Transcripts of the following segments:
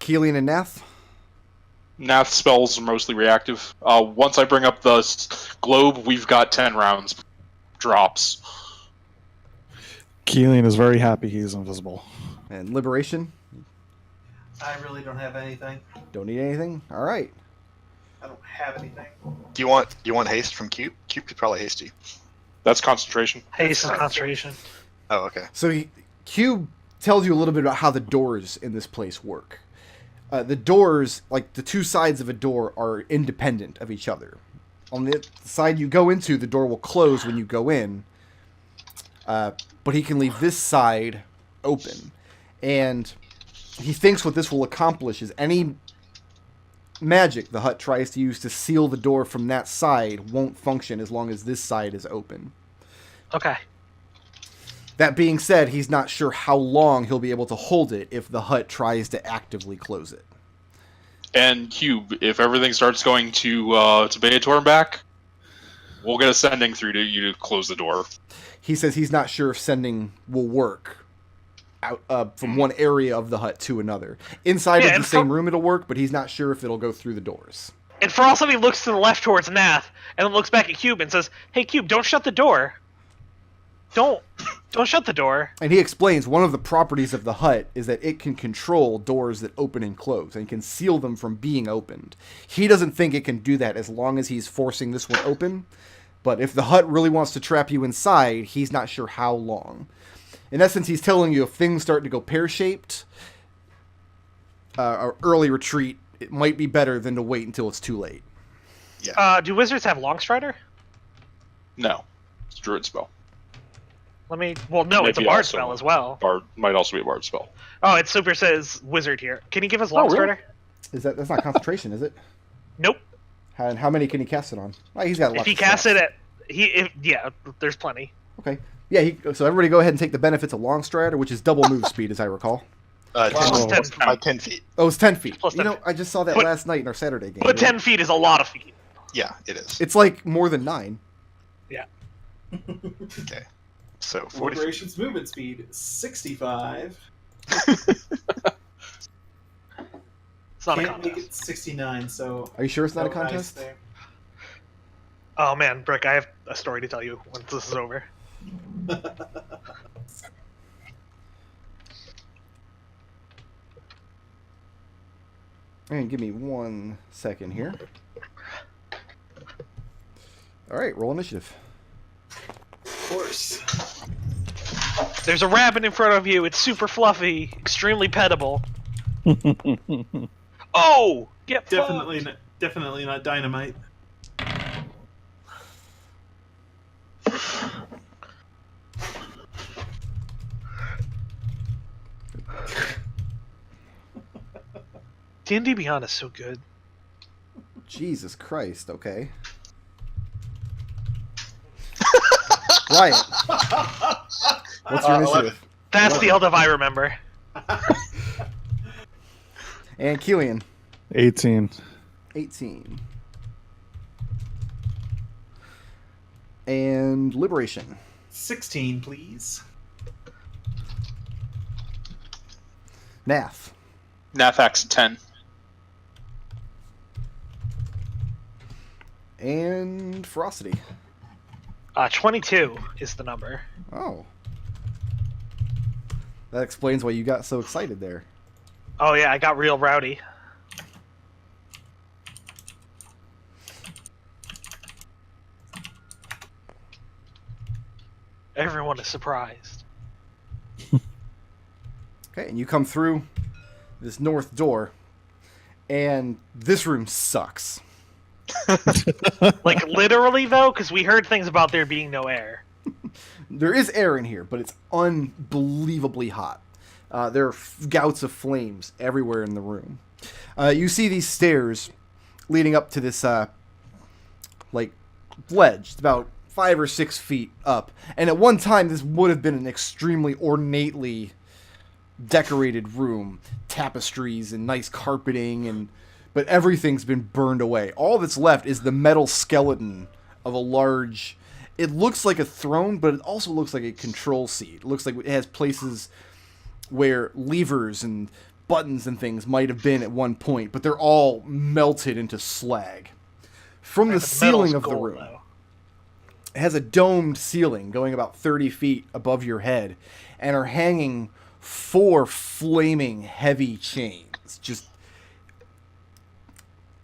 Kelian and Nath? Nath spells are mostly reactive. Once I bring up the globe, we've got 10 rounds. Drops. Kelian is very happy he's invisible. And Liberation? I really don't have anything. Don't need anything? Alright. I don't have anything. Do you want haste from Cube? Cube could probably haste you. That's concentration. Haste is concentration. Oh, okay. So Cube tells you a little bit about how the doors in this place work. The doors, like the two sides of a door, are independent of each other. On the side you go into, the door will close when you go in, but he can leave this side open. And he thinks what this will accomplish is any magic the hut tries to use to seal the door from that side won't function as long as this side is open. Okay. That being said, he's not sure how long he'll be able to hold it if the hut tries to actively close it. And Cube, if everything starts going to Beator and back, we'll get a sending through to you to close the door. He says he's not sure if sending will work out from one area of the hut to another. Inside of the same room it'll work, but he's not sure if it'll go through the doors. And Frosty looks to the left towards Nath, and then looks back at Cube and says, "Hey, Cube, don't shut the door. Don't shut the door." And he explains one of the properties of the hut is that it can control doors that open and close, and can seal them from being opened. He doesn't think it can do that as long as he's forcing this one open, but if the hut really wants to trap you inside, he's not sure how long. In essence, he's telling you if things start to go pear-shaped, or early retreat, it might be better than to wait until it's too late. Yeah. Do wizards have Longstrider? No. It's a druid spell. Well, no, it's a Maybe bard also spell as well. Bard might also be a bard spell. Oh, it super says wizard here. Can you give us Oh, really? Longstrider? That's not concentration, is it? Nope. And how many can he cast it on? Oh, he's got lots. If he of casts slots. it yeah, there's plenty. Okay. Yeah, so everybody go ahead and take the benefits of Longstrider, which is double move speed, as I recall. 10 feet. Oh, it's 10 feet. Plus 10 feet. I just saw that last night in our Saturday game. But 10 feet is a lot of feet. Yeah, it is. It's like more than 9. Yeah. Okay. So 40 feet. Liberation's movement speed, 65. It's not a Can't make contest. it 69, so... Are you sure it's not a no contest? dice there. Oh man, Brick, I have a story to tell you once this is over. And give me 1 second here. Alright, roll initiative. Of course. There's a rabbit in front of you. It's super fluffy, extremely pettable. Oh! Get Definitely not dynamite. D&D Beyond is so good. Jesus Christ, okay. Riot. What's your initiative? That's the Eldove I remember. And Kelian. 18. 18. And Liberation. 16, please. Nath. Nath hacks 10. And Ferocity. 22 is the number. Oh. That explains why you got so excited there. Oh yeah, I got real rowdy. Everyone is surprised. Okay, and you come through this north door, and this room sucks. Like literally though, because we heard things about there being no air. There is air in here, but it's unbelievably hot. There are gouts of flames everywhere in the room. You see these stairs leading up to this, ledge. It's about 5 or 6 feet up. And at one time, this would have been an extremely ornately decorated room. Tapestries and nice carpeting, but everything's been burned away. All that's left is the metal skeleton of a large... It looks like a throne, but it also looks like a control seat. It looks like it has places where levers and buttons and things might have been at one point, but they're all melted into slag. From the But ceiling metal's of the gold, room, though. it has a domed ceiling going about 30 feet above your head, and are hanging 4 flaming heavy chains, just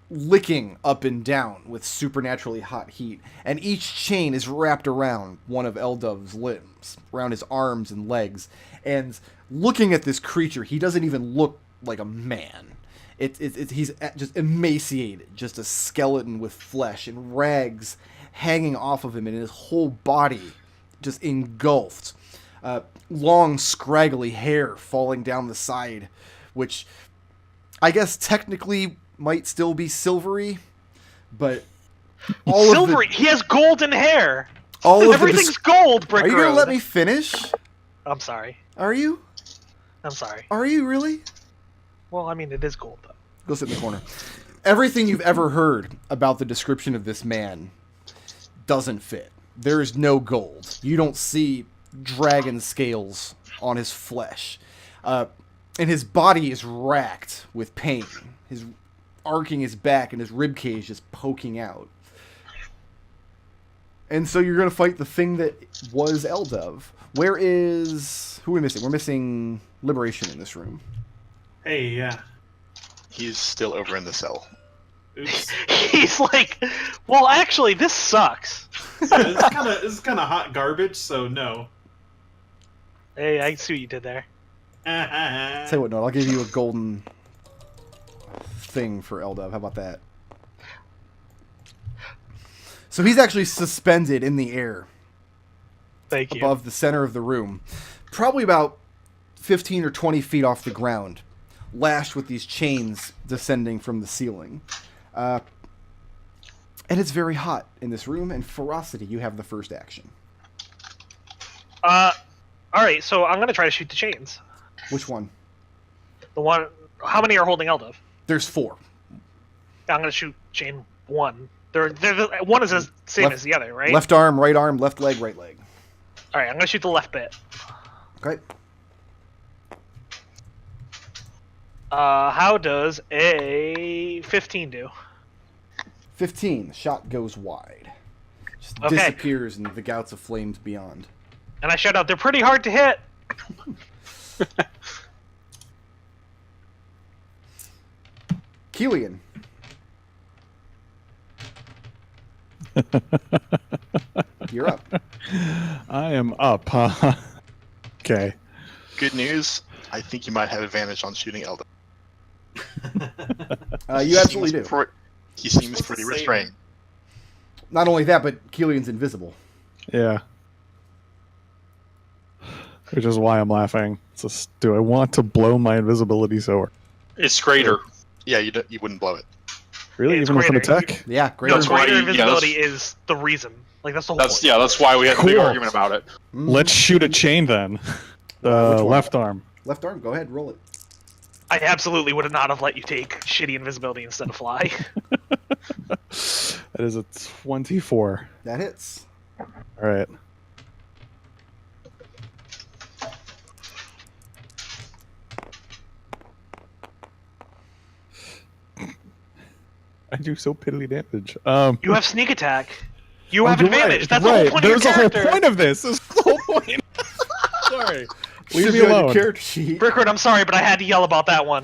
licking up and down with supernaturally hot heat. And each chain is wrapped around one of Eldove's limbs, around his arms and legs. And looking at this creature, he doesn't even look like a man. He's just emaciated, just a skeleton with flesh and rags hanging off of him, and his whole body just engulfed. Long, scraggly hair falling down the side, which I guess technically might still be silvery, but all Silvery. He has golden hair. all of Everything's gold. Brick Are you gonna Road. let me finish? I'm sorry. Are you? I'm sorry. Are you really? Well, I mean, it is gold though. Go sit in the corner. Everything you've ever heard about the description of this man doesn't fit. There is no gold. You don't see dragon scales on his flesh. And his body is racked with pain. His arcing his back and his ribcage just poking out. And so you're going to fight the thing that was Eldove. Who are we missing? We're missing Liberation in this room. Hey, yeah. He's still over in the cell. Oops. He's like, well, actually, this sucks. Yeah, this is kind of hot garbage, so no. Hey, I see what you did there. Tell you what, Nodal, I'll give you a golden thing for Eldove. How about that? So he's actually suspended in the air Thank you. above the center of the room, probably about 15 or 20 feet off the ground, lashed with these chains descending from the ceiling. And it's very hot in this room, and Ferocity, you have the first action. All right, so I'm gonna try to shoot the chains. Which one? The one. How many are holding Eldove? There's 4. I'm gonna shoot chain 1. One is the same Left- as the other, right? Left arm, left leg, right leg. All right, I'm gonna shoot the left bit. Okay. How does a 15 do? 15. The shot goes wide. Just Okay. disappears in the gouts of flames beyond. And I shout out, they're pretty hard to hit. Kelian. You're up. I am up. Okay. Good news. I think you might have advantage on shooting Eldove. You absolutely do. He seems What's pretty the saving? restrained. Not only that, but Kelian's invisible. Yeah. Which is why I'm laughing. It's just, do I want to blow my invisibility sword? It's greater. Yeah, you wouldn't blow it. Really? It's Even with an greater. attack? Yeah, great. No, That's why greater you- invisibility yeah, is the reason. Like, that's the whole That's point. yeah. That's why we had the big Cool. argument about it. Let's shoot a chain then. Which one? Left arm. Left arm. Go ahead, roll it. I absolutely would not have let you take shitty invisibility instead of fly. That is a 24. That hits. Alright. I do so piddly damage. You have sneak attack. You have you're advantage. right, That's you're the whole right. point There's of your the character. whole point of this. This is the whole point. Sorry. Leave Should me be on your alone. character sheet. Brickard, I'm sorry, but I had to yell about that one.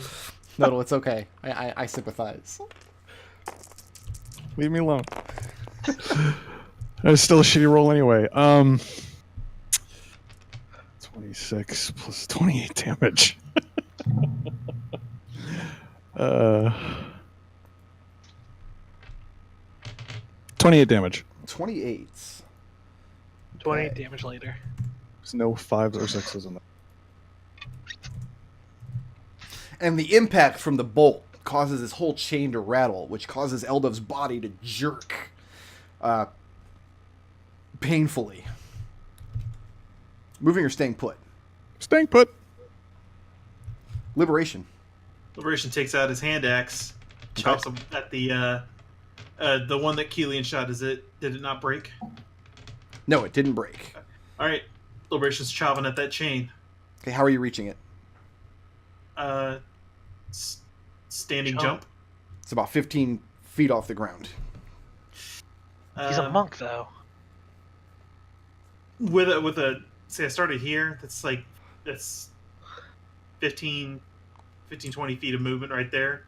No, it's okay. I sympathize. Leave me alone. It's still a shitty roll anyway. 26 plus 28 damage. 28 damage. 28. 28 Okay. damage later. There's no 5s or 6s in there. And the impact from the bolt causes his whole chain to rattle, which causes Eldove's body to jerk painfully. Moving or staying put? Staying put. Liberation. Liberation takes out his hand axe, chops him at the one that Kelian shot. Did it not break? No, it didn't break. All right, Liberation's chopping at that chain. Okay, how are you reaching it? Standing jump. It's about 15 feet off the ground. He's a monk, though. With a say I started here. That's 15, 20 feet of movement right there.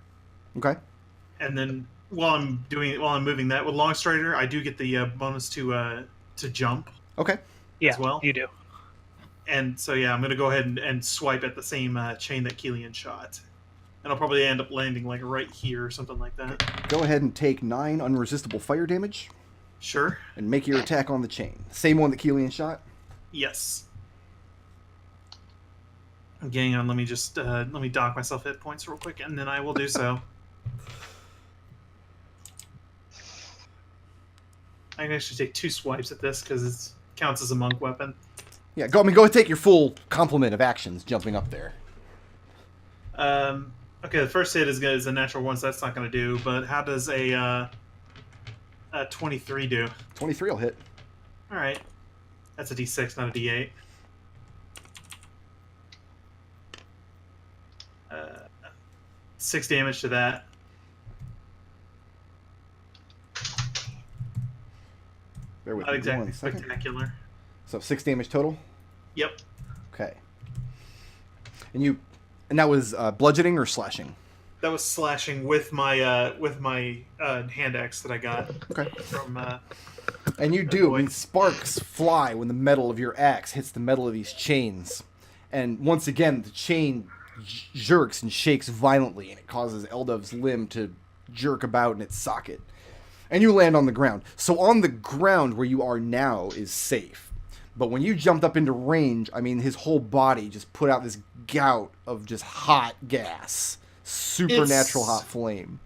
Okay. And then while I'm moving that with Long Strider, I do get the bonus to jump. Okay. Yeah, as well. you do. And so yeah, I'm gonna go ahead and swipe at the same chain that Kelian shot, and I'll probably end up landing like right here or something like that. Go ahead and take 9 unresistible fire damage. Sure. And make your attack on the chain. Same one that Kelian shot? Yes. I'm getting on. Let me just let me dock myself hit points real quick, and then I will do so. I can actually take 2 swipes at this because it counts as a monk weapon. Yeah, go ahead and take your full complement of actions jumping up there. Okay, the first hit is a natural 1, so that's not going to do. But how does a 23 do? 23 will hit. All right, that's a D6, not a D8. 6 damage to that. Bear with Not me exactly 1 second. spectacular. So 6 damage total? Yep. Okay. And that was bludgeoning or slashing? That was slashing with my hand axe that I got Okay. from. And you do. I mean, sparks fly when the metal of your axe hits the metal of these chains. And once again, the chain jerks and shakes violently, and it causes Eldove's limb to jerk about in its socket. And you land on the ground. So on the ground where you are now is safe. But when you jumped up into range, I mean, his whole body just put out this gout of just hot gas. Supernatural hot flame.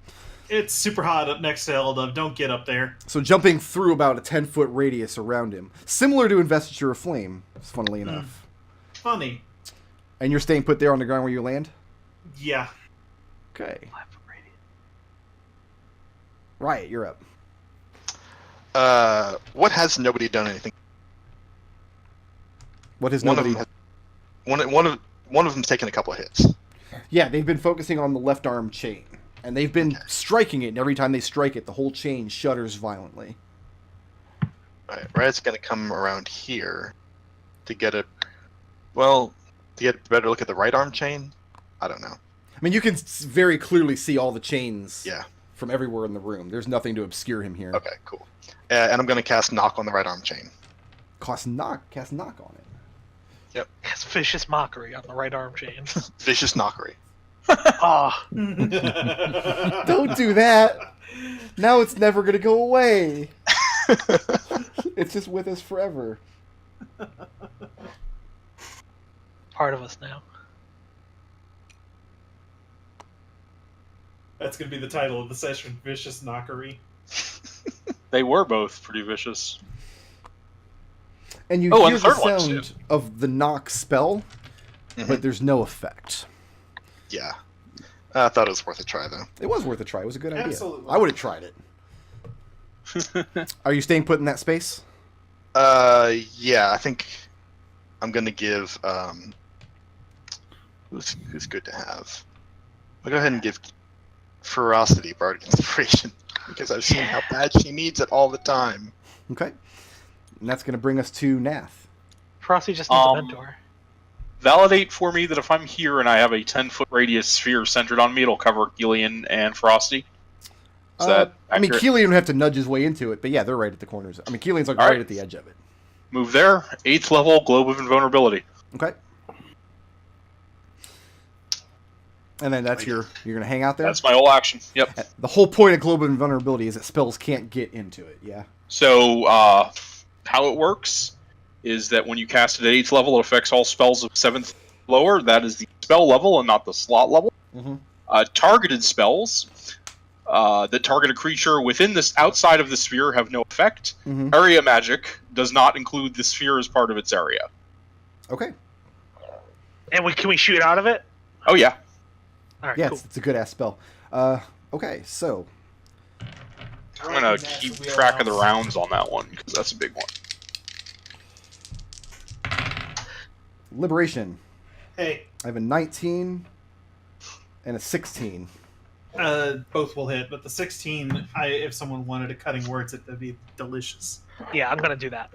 It's super hot up next to Eldove. Don't get up there. So jumping through about a 10-foot radius around him. Similar to Investiture of Flame, funnily enough. Funny. And you're staying put there on the ground where you land? Yeah. Okay. Riot, you're up. What has nobody done anything? What has One nobody... of them one of them's taken a couple of hits. Yeah, they've been focusing on the left arm chain. And they've been striking it, and every time they strike it, the whole chain shudders violently. Right, Riot's gonna come around here to get a better look at the right arm chain. I don't know. I mean, you can very clearly see all the chains Yeah. from everywhere in the room. There's nothing to obscure him here. Okay, cool. And I'm gonna cast Knock on the right arm chain. Cast knock on it. It's vicious mockery on the right arm chain. Vicious Knockery. Ah, Don't do that. Now it's never going to go away. It's just with us forever. part of us now. That's going to be the title of the session, Vicious Knockery. They were both pretty vicious. And you Oh, hear and the the third one, sound too. of the knock spell, but there's no effect. Yeah. I thought it was worth a try, though. It was worth a try. It was a good idea. Absolutely. I would have tried it. Are you staying put in that space? Yeah, I think I'm gonna give who's good to have. I'll go ahead and give Ferocity Bardic Inspiration because I've seen how bad she needs it all the time. Okay. And that's going to bring us to Nath. Frosty just needs a mentor. Validate for me that if I'm here and I have a 10-foot radius sphere centered on me, it'll cover Kelian and Frosty. Is that I mean, accurate? Kelian would have to nudge his way into it, but yeah, they're right at the corners. I mean, Kelian's like All right right. at the edge of it. Move there. 8th level, Globe of Invulnerability. Okay. And then that's you're going to hang out there? That's my whole action. Yep. The whole point of Global Invulnerability is that spells can't get into it, yeah? So, how it works is that when you cast it at 8th level, it affects all spells of 7th lower. That is the spell level and not the slot level. Mm-hmm. Targeted spells that target a creature within this outside of the sphere have no effect. Mm-hmm. Area magic does not include the sphere as part of its area. Okay. And can we shoot out of it? Oh, yeah. All right, Yeah, cool. it's a good-ass spell. Okay, so... I'm going to keep track of the rounds on that one, because that's a big one. Liberation. Hey, I have a 19 and a 16. Both will hit, but the 16, if someone wanted a cutting words, that'd be delicious. Yeah, I'm gonna do that.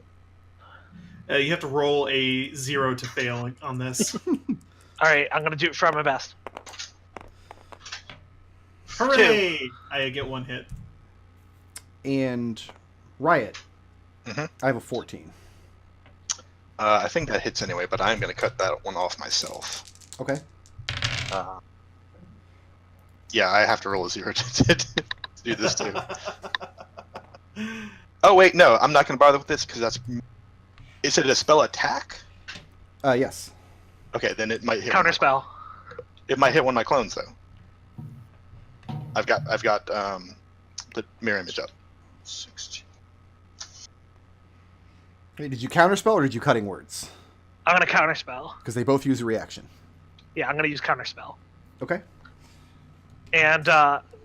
You have to roll a 0 to fail on this. All right, I'm gonna try my best. Hooray! I get 1 hit. And Riot, Mhm. I have a 14. I think that hits anyway, but I'm going to cut that one off myself. Okay. Yeah, I have to roll a 0 to do this too. Oh wait, no, I'm not going to bother with this because that's. Is it a spell attack? Yes. Okay, then it might hit. Counterspell. It might hit one of my clones though. I've got the mirror image up. 16. Hey, did you counterspell or did you cutting words? I'm gonna counterspell. Because they both use a reaction. Yeah, I'm gonna use counterspell. Okay. And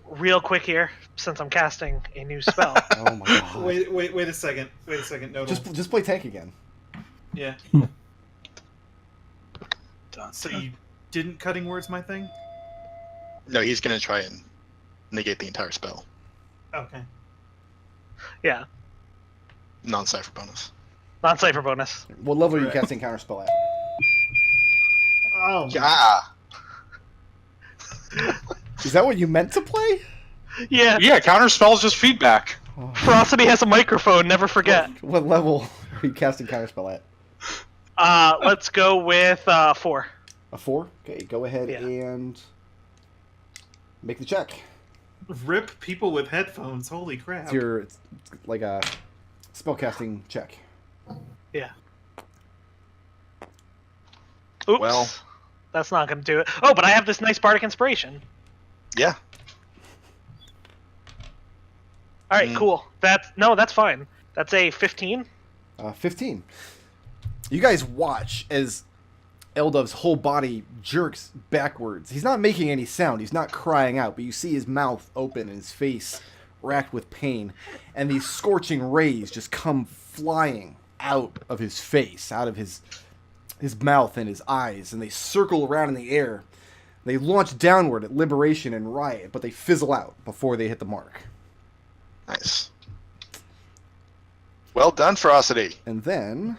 real quick here, since I'm casting a new spell. Oh my god. Wait a second. Nodal. Just play tank again. Yeah. So you didn't cutting words my thing? No, he's going to try and negate the entire spell. Okay. Yeah, Non-cipher bonus. non-cipher bonus. What level are you casting counterspell at? Oh. Yeah. Is that what you meant to play? Yeah, Yeah, counterspell is just feedback. Ferocity has a microphone. Never forget. What level are you casting counterspell at? Let's go with 4. A 4? Okay, go ahead Yeah. and make the check. Rip people with headphones. Holy crap. It's like a spellcasting check. Yeah. Oops. Well. That's not gonna do it. Oh, but I have this nice bardic inspiration. Yeah. All right, cool. That's fine. That's a 15. 15. You guys watch as Eldove's whole body jerks backwards. He's not making any sound. He's not crying out, but you see his mouth open and his face racked with pain. And these scorching rays just come flying out of his face, out of his mouth and his eyes, and they circle around in the air. They launch downward at Liberation and Riot, but they fizzle out before they hit the mark. Nice. Well done, Ferocity. And then...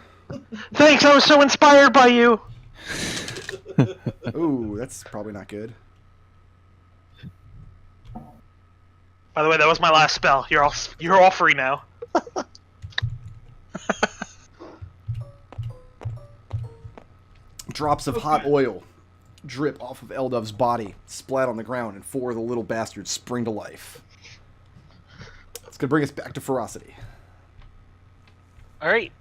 Thanks, I was so inspired by you. Ooh, that's probably not good. By the way, that was my last spell. You're all free now. Drops of hot oil drip off of Eldove's body, splat on the ground, and 4 of the little bastards spring to life. It's gonna bring us back to Ferocity. All right.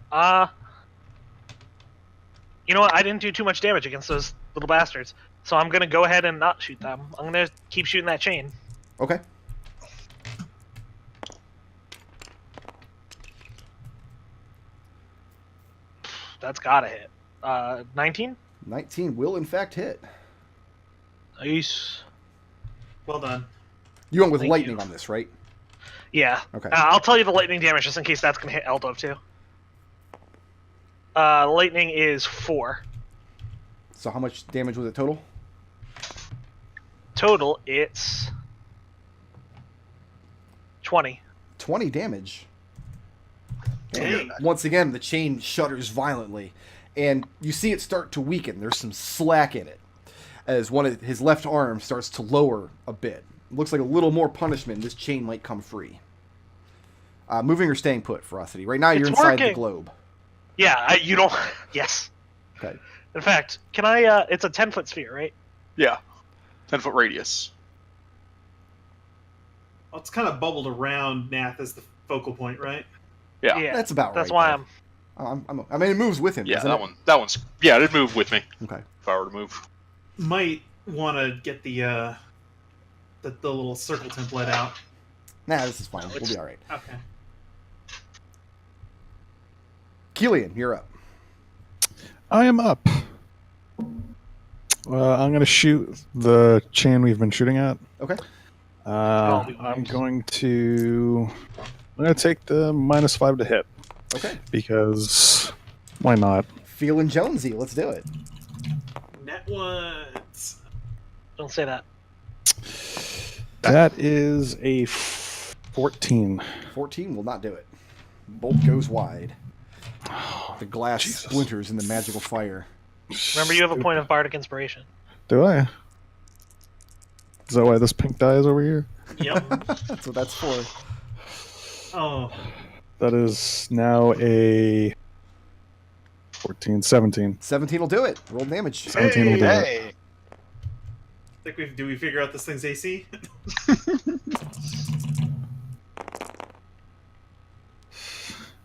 You know what? I didn't do too much damage against those little bastards, so I'm gonna go ahead and not shoot them. I'm gonna keep shooting that chain. Okay. That's gotta hit. 19. 19 will in fact hit. Nice. Well done. You went with Thank lightning you. on this, right? Yeah. Okay. I'll tell you the lightning damage just in case that's gonna hit Eldove too. Lightning is 4. So how much damage was it total? Total, it's 20. 20 damage. Dang. Once again, the chain shudders violently, and you see it start to weaken. There's some slack in it, as one of his left arm starts to lower a bit. Looks like a little more punishment. This chain might come free. Moving or staying put, Ferocity. Right now, you're It's inside the working. globe. Yeah, you don't. Yes. Okay. In fact, can I? It's a 10-foot sphere, right? Yeah. 10-foot radius. Well, it's kind of bubbled around Nath as the focal point, right? Yeah. That's about That's right. why though. I mean, it moves with him. Yeah, doesn't that it? one's yeah, it'd move with me Okay. if I were to move. Might want to get the little circle template out. Nah, this is fine. We'll be all right. Okay. Kelian, you're up. I am up. I'm going to shoot the chain we've been shooting at. Okay. I'm going to take the -5 to hit Okay. because why not? Feeling Jonesy. Let's do it. Net ones. don't say that. That is a 14. 14 will not do it. Bolt goes wide. The glass Jesus. splinters in the magical fire. Remember, you have a point of bardic inspiration. Do I? Is that why this pink die is over here? Yep. That's what that's for. Oh, That is now a 14, 17. 17 will do it. Roll damage. 17 will do it. Hey. do we figure out this thing's AC?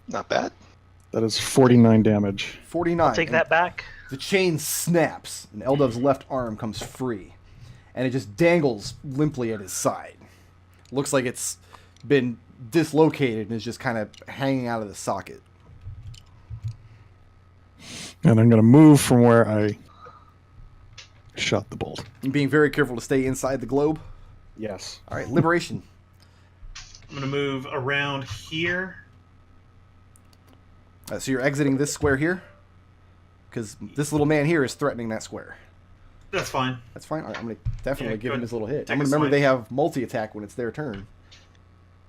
Not bad. That is 49 damage. 49. I'll take that back. The chain snaps, and Eldove's left arm comes free, and it just dangles limply at his side. Looks like it's been dislocated and is just kind of hanging out of the socket. And I'm going to move from where I shot the bolt. And being very careful to stay inside the globe. Yes. All right, liberation. I'm gonna move around here. So you're exiting this square here? Because this little man here is threatening that square. That's fine. That's fine. All right, I'm going to definitely give go him ahead. his little hit. Take I'm going a to remember swipe. they have multi-attack when it's their turn.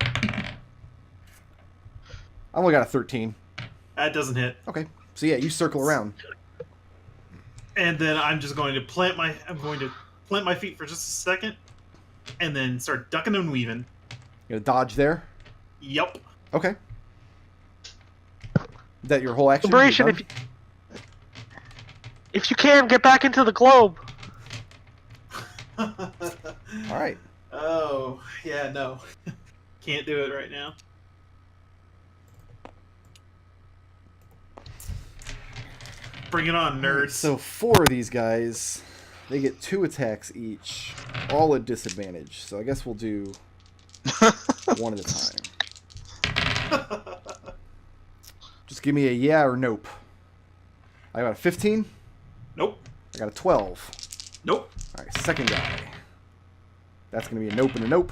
I only got a 13. That doesn't hit. Okay. So yeah, you circle around. And then I'm just going to plant my feet for just a second, and then start ducking and weaving. You're going to dodge there. Yep. Okay. Is that your whole action? Liberation, You're done? if you can, get back into the globe. All right. Oh, yeah, no. Can't do it right now. Bring it on, nerds. So 4 of these guys, they get 2 attacks each, all at disadvantage. So I guess we'll do one at a time. Just give me a yeah or nope. I got a 15. Nope. I got a 12. Nope. All right, second guy. That's going to be a nope and a nope.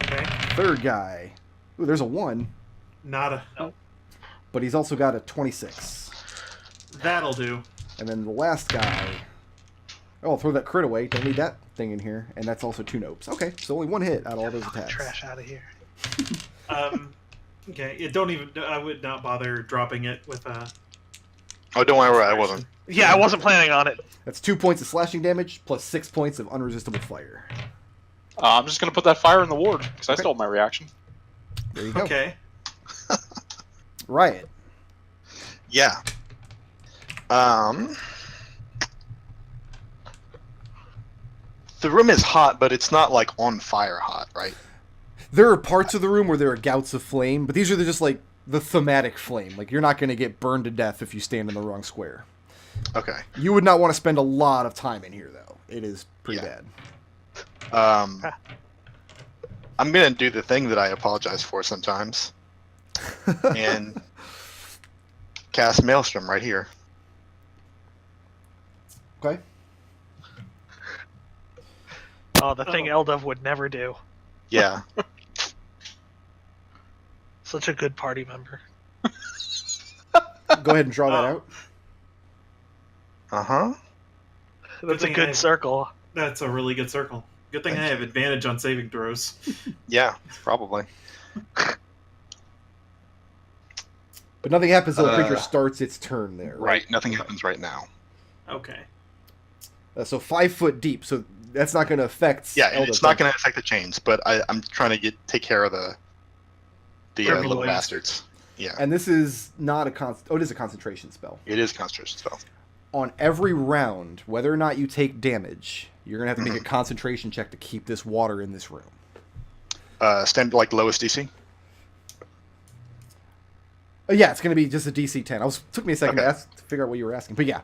Okay. Third guy. Ooh, there's a 1, Nada. but he's also got a 26. That'll do. And then the last guy. Oh, I'll throw that crit away. Don't need that thing in here. And that's also 2 nopes. Okay, so only 1 hit out of all those attacks. Trash out of here. Okay. I would not bother dropping it with Oh, don't worry, I wasn't. Yeah, I wasn't planning on it. That's 2 points of slashing damage plus 6 points of unresistible fire. I'm just going to put that fire in the ward, because I Okay. stole my reaction. There you go. Okay. Riot. Yeah. The room is hot, but it's not like on fire hot, right? There are parts of the room where there are gouts of flame, but these are just like the thematic flame. Like, you're not going to get burned to death if you stand in the wrong square. Okay. You would not want to spend a lot of time in here, though. It is pretty Yeah. bad. I'm gonna do the thing that I apologize for sometimes, and cast Maelstrom right here. Okay. Oh, the thing Eldove would never do. Yeah. Such a good party member. Go ahead and draw that out. Uh-huh. That's a thing I good have- circle. That's a really good circle. Good thing I have advantage on saving throws. Yeah, probably. But nothing happens until the creature starts its turn there. Right, nothing happens right now. Okay. So 5 foot deep. So that's not going to affect. Yeah, and Eldove. it's not going to affect the chains, but I'm trying to take care of the little Boys. bastards. Yeah, And this is not a it is a concentration spell. it is concentration spell. On every round, whether or not you take damage, you're going to have to make a concentration check to keep this water in this room. Stand like lowest DC. Yeah, it's going to be just a DC 10. Took me a second Okay. to figure out what you were asking. But yeah.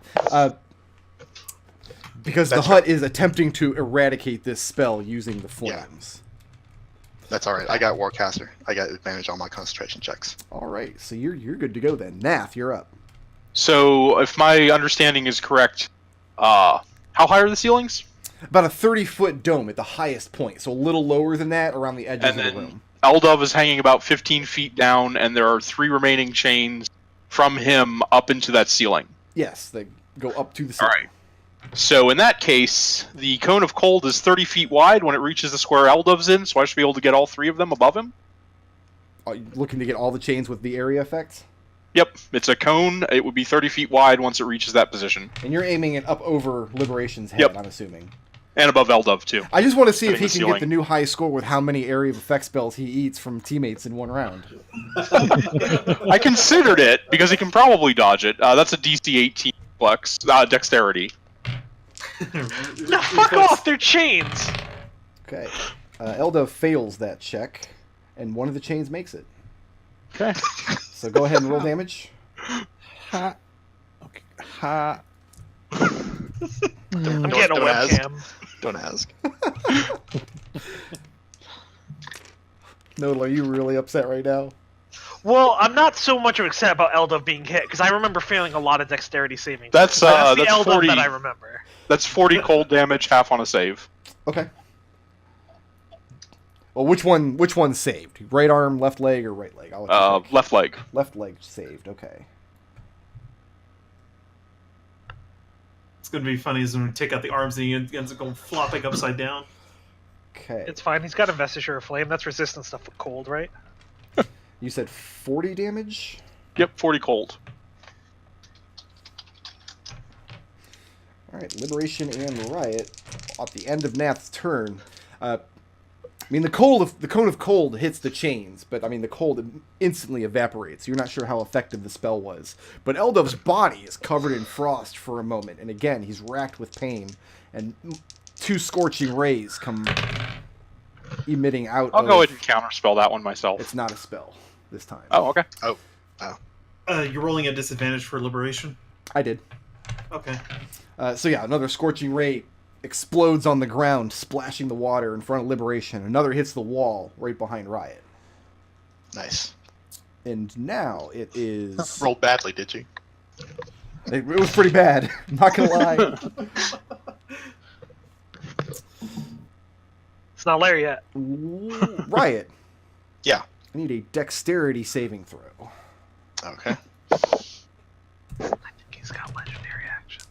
Because That's the hut is attempting to eradicate this spell using the flames. That's all right. I got Warcaster. I got advantage on my concentration checks. All right, so you're good to go then. Nath, you're up. So, if my understanding is correct, how high are the ceilings? About a 30-foot dome at the highest point, so a little lower than that around the edges And of the then room. Eldove is hanging about 15 feet down, and there are 3 remaining chains from him up into that ceiling. Yes, they go up to the All ceiling. So in that case, the cone of cold is 30 feet wide when it reaches the square Eldove's in, so I should be able to get all 3 of them above him. Are you looking to get all the chains with the area effect? Yep, it's a cone. It would be 30 feet wide once it reaches that position. And you're aiming it up over Liberation's head, Yep. I'm assuming. And above Eldove, too. I just want to see if he Hitting can the get the new high score with how many area of effect spells he eats from teammates in one round. I considered it, because he can probably dodge it. That's a DC 18 flex, dexterity. No, fuck off! They're chains. Okay. Eldove fails that check, and one of the chains makes it. Okay. So go ahead and roll damage. Ha. Okay. Ha. I'm getting a don't ask. webcam. Don't ask. Nodal, are you really upset right now? Well, I'm not so much upset about Eldove being hit because I remember failing a lot of dexterity saving. That's the that's Eldove 40. that I remember. That's 40 cold damage, half on a save. Okay. Well, which one saved? Right arm, left leg, or right leg? I'll let you pick. Left leg. Left leg saved. Okay. It's going to be funny is when we take out the arms and he ends up going flopping upside down. Okay. It's fine. He's got Investiture of Flame. That's resistant stuff with cold, right? You said 40 damage? Yep, 40 cold. All right, Liberation and Riot at the end of Nath's turn. I mean, the cone of cold hits the chains, but I mean the cold instantly evaporates. You're not sure how effective the spell was, but Eldove's body is covered in frost for a moment, and again he's racked with pain, and 2 scorching rays come emitting out. I'll go ahead and counterspell that one myself. It's not a spell this time. Oh, okay. You're rolling at disadvantage for liberation. I did. Okay. So yeah, another scorching ray explodes on the ground, splashing the water in front of Liberation. Another hits the wall right behind Riot. Nice. And now it is... Rolled badly, did you? It was pretty bad. I'm not gonna lie. It's not Larry yet. Riot. Yeah. I need a dexterity saving throw. Okay. I think he's got legendary action.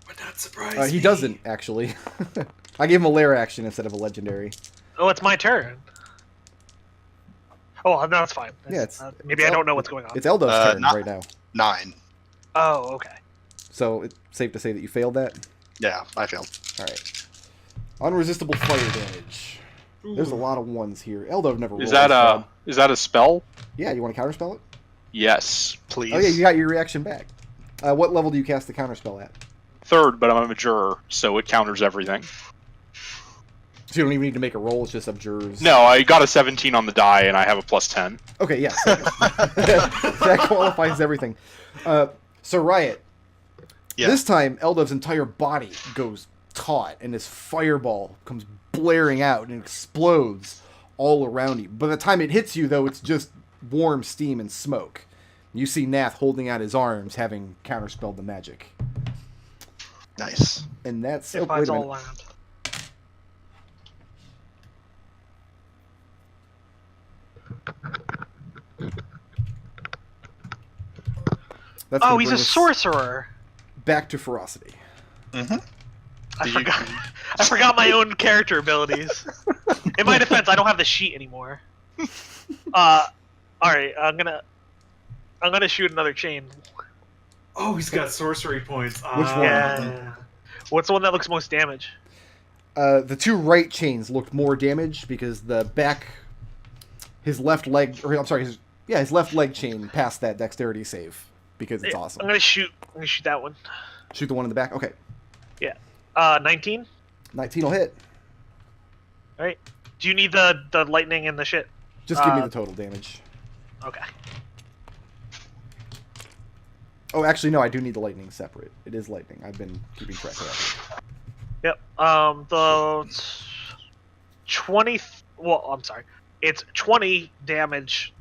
Would not surprise He me. doesn't, actually. I gave him a lair action instead of a legendary. Oh, it's my turn. Oh, no, it's fine. Yeah, it's- maybe I don't know what's going on. It's Eldove's turn not- right now. 9. Oh, okay. So it's safe to say that you failed that? Yeah, I failed. Alright. Unresistible fire damage. There's a lot of ones here. Eldove never rolls. Is that a spell? Yeah, you want to counterspell it? Yes. Please. Oh yeah, you got your reaction back. What level do you cast the counterspell at? 3rd, but I'm a juror, so it counters everything. So you don't even need to make a roll, it's just abjures. No, I got a 17 on the die, and I have a plus 10. Okay, yes. That qualifies everything. So Riot. Yeah. This time, Eldove's entire body goes taut, and this fireball comes blaring out and explodes all around you. By the time it hits you, though, it's just warm steam and smoke. You see Nath holding out his arms, having counterspelled the magic. Nice. And that's... It wait finds a all minute. around. That's Oh, gonna he's a bring us sorcerer. back to ferocity. Mm-hmm. I forgot my own character abilities. In my defense, I don't have the sheet anymore. All right, I'm gonna shoot another chain. Oh, he's got sorcery points. Which one? Yeah. What's the one that looks most damage? The 2 right chains looked more damaged because the back, his left leg, or I'm sorry, his left leg chain passed that dexterity save because it's awesome. I'm gonna shoot that one. Shoot the one in the back. Okay, 19. 19 will hit. All right. Do you need the lightning and the shit? Just give me the total damage. Okay. Oh, actually, no, I do need the lightning separate. It is lightning. I've been keeping track of that. Yep. The 20. Well, I'm sorry. It's 20 damage,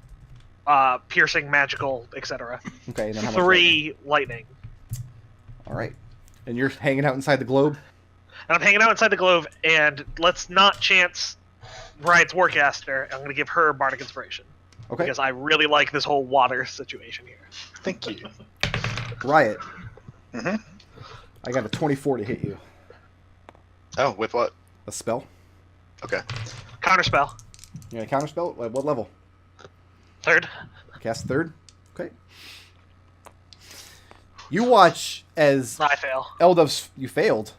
piercing, magical, etc. Okay, and then how much 3 lightning. All right, and you're hanging out inside the globe. And I'm hanging out inside the globe, and let's not chance Riot's Warcaster. I'm going to give her Bardic Inspiration. Okay, Because I really like this whole water situation here. Thank you. Riot. Mm-hmm. I got a 24 to hit you. Oh, with what? A spell. Okay. Counterspell. You got a counterspell? What level? 3rd. Cast 3rd. Okay. You watch as I fail. Eldove's... You failed.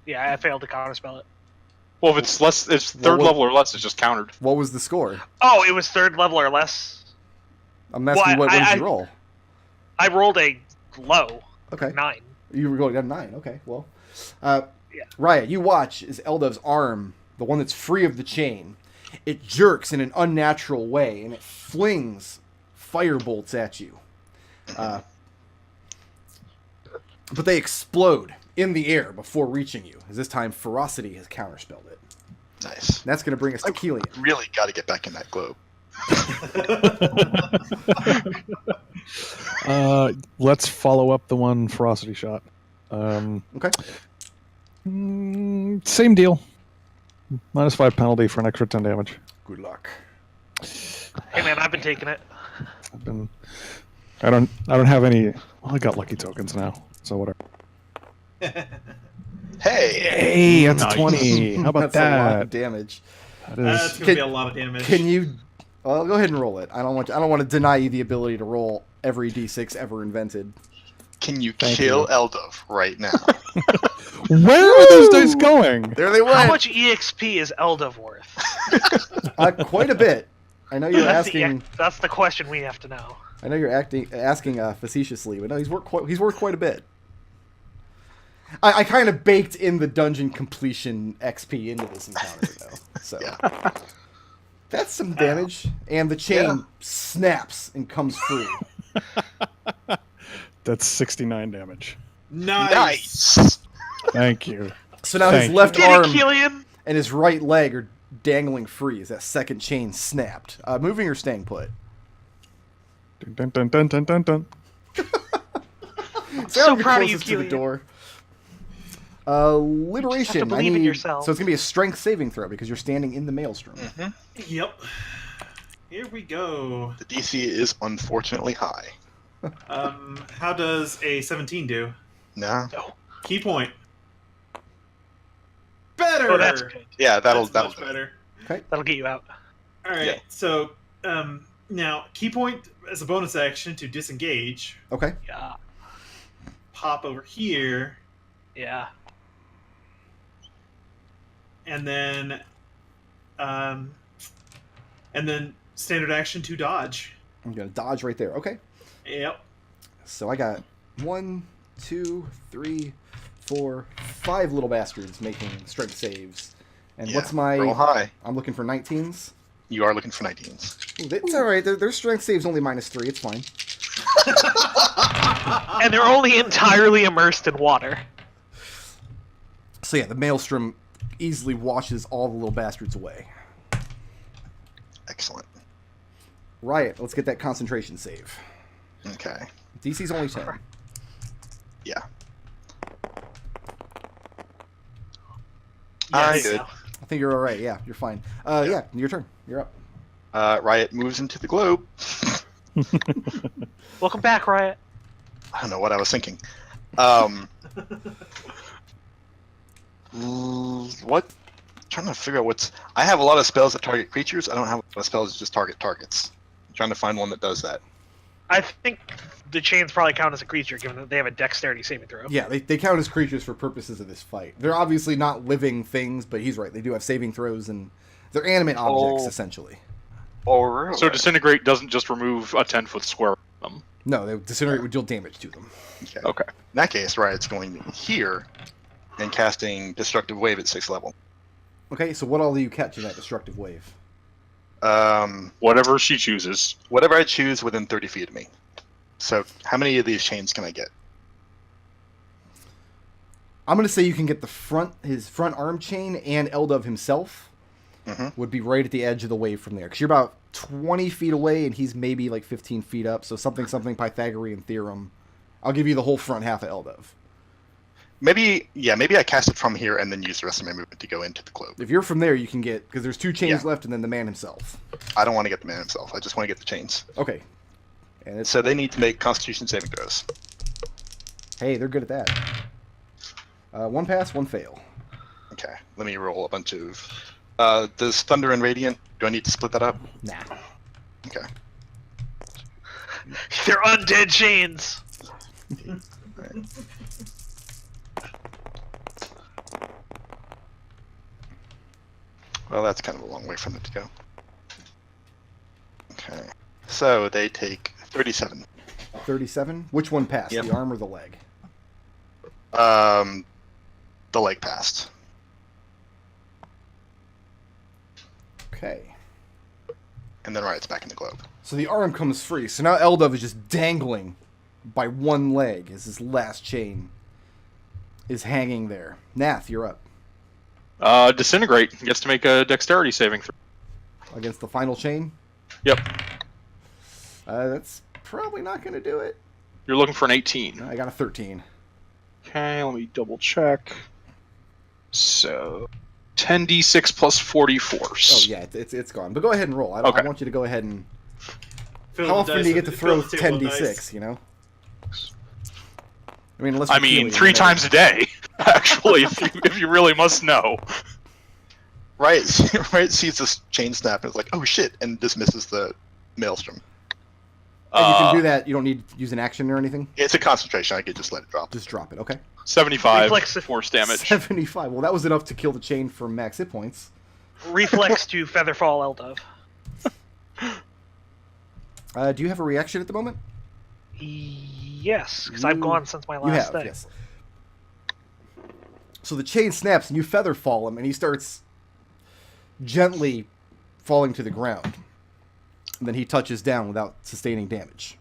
Yeah, I failed to counterspell it. Well, if it's less, it's third Well, level or less, it's just countered. What was the score? Oh, it was 3rd level or less. I'm asking Well, what did you roll? I rolled a low. Okay. 9. You were going down 9. Okay, well. Yeah. Riot, you watch as Eldove's arm, the one that's free of the chain, it jerks in an unnatural way, and it flings fire bolts at you. But they explode in the air before reaching you, as this time Ferocity has counterspelled it. Nice. And that's going to bring us to Kelian. Really got to get back in that globe. Let's follow up the one ferocity shot. Okay. Same deal. -5 penalty for an extra 10 damage. Good luck. Hey man, I've been taking it. I don't have any. Well, I got lucky tokens now, so whatever. Hey! Hey, that's Nice. 20. How about That's a lot that? of damage. That That's is. going to be a lot of damage. Can you... Well, go ahead and roll it. I don't want to deny you the ability to roll every d6 ever invented. Can you Thank kill you. Eldove right now? Where are those dice going? There they How went. much EXP is Eldove worth? Quite a bit. I know you're That's asking. that's the question we have to know. I know you're asking facetiously, but no, he's worth quite a bit. I kind of baked in the dungeon completion XP into this encounter, though. So Yeah. that's some damage, and the chain snaps and comes free. That's 69 damage. Nice! Thank you. So now Thank his you. left Get arm it, Kelian! and his right leg are dangling free as that second chain snapped. Moving or staying put? Dun, dun, dun, dun, dun, dun. So You're proud of you, closest to the Kelian. door. Liberation. You just have to believe in yourself. So it's gonna be a strength saving throw because you're standing in the maelstrom. Yep. Here we go. The DC is unfortunately high. How does a 17 do? No? Key point. Better. Oh, that's good. Yeah, that'll That's much do it. better. That'll get you out. All right. Yeah. So now key point as a bonus action to disengage. Okay. Yeah. Pop over here, Yeah. and then standard action to dodge. I'm gonna dodge right there. Okay. Yep. So I got 1, 2, 3, 4, 5 little bastards making strength saves. And Yeah, what's my? Roll high. I'm looking for 19s. You are looking for 19s. Ooh, it's all right. Their strength save's only -3. It's fine. And they're only entirely immersed in water. So yeah, the maelstrom easily washes all the little bastards away. Excellent. Riot, let's get that concentration save. Okay. DC's only 10. Yeah. Yes. Good. I think you're all right. Yeah, you're fine. Yeah, your turn. You're up. Riot moves into the globe. Welcome back, Riot. I don't know what I was thinking. What? Trying to figure out what's. I have a lot of spells that target creatures. I don't have a lot of spells that just target targets. I'm trying to find one that does that. I think the chains probably count as a creature, given that they have a dexterity saving throw. Yeah, they count as creatures for purposes of this fight. They're obviously not living things, but he's right. They do have saving throws, and they're animate objects, essentially. Oh, really? So disintegrate doesn't just remove a 10-foot square from them. No, they disintegrate would deal damage to them. Okay. Okay. In that case, Riot's going here and casting Destructive Wave at 6th level. Okay, so what all do you catch in that destructive wave? Whatever she chooses. Whatever I choose within 30 feet of me. So, how many of these chains can I get? I'm going to say you can get his front arm chain and Eldove himself would be right at the edge of the wave from there. Because you're about 20 feet away and he's maybe like 15 feet up. So something Pythagorean theorem. I'll give you the whole front half of Eldove. Maybe I cast it from here and then use the rest of my movement to go into the globe. If you're from there, you can get... Because there's 2 chains Yeah. left and then the man himself. I don't want to get the man himself. I just want to get the chains. Okay. And it's... So they need to make Constitution saving throws. Hey, they're good at that. One pass, one fail. Okay, let me roll a bunch of. Does Thunder and Radiant? Do I need to split that up? Nah. Okay. They're undead chains. Right. Well, that's kind of a long way from it to go. Okay. So they take 37. 37. Which one passed? Yep. The arm or the leg? The leg passed. Okay. And then Riot's back in the globe. So the arm comes free. So now Eldove is just dangling by one leg as his last chain is hanging there. Nath, you're up. Disintegrate gets to make a dexterity saving throw. Against the final chain? Yep. That's probably not going to do it. You're looking for an 18. I got a 13. Okay, let me double check. So, 10d6 plus 40 force. Oh, yeah, it's gone. But go ahead and roll. I Okay. want you to go ahead and... Fill How the often dice do you get with- to throw fill the table with 10d6, dice. you know? I mean, unless I you're mean, Kelian, 3 you know. times a day, actually, if you really must know. Riot sees this chain snap and is like, oh shit, and dismisses the maelstrom. And you can do that. You don't need to use an action or anything. It's a concentration. I could just let it drop. Just drop it, okay? 75 Reflex- force damage. 75. Well, that was enough to kill the chain for max hit points. Reflex to Featherfall Eldove. Do you have a reaction at the moment? Yes, because I've You- gone since my You last have, day. yes. So the chain snaps and you feather fall him and he starts gently falling to the ground. And then he touches down without sustaining damage.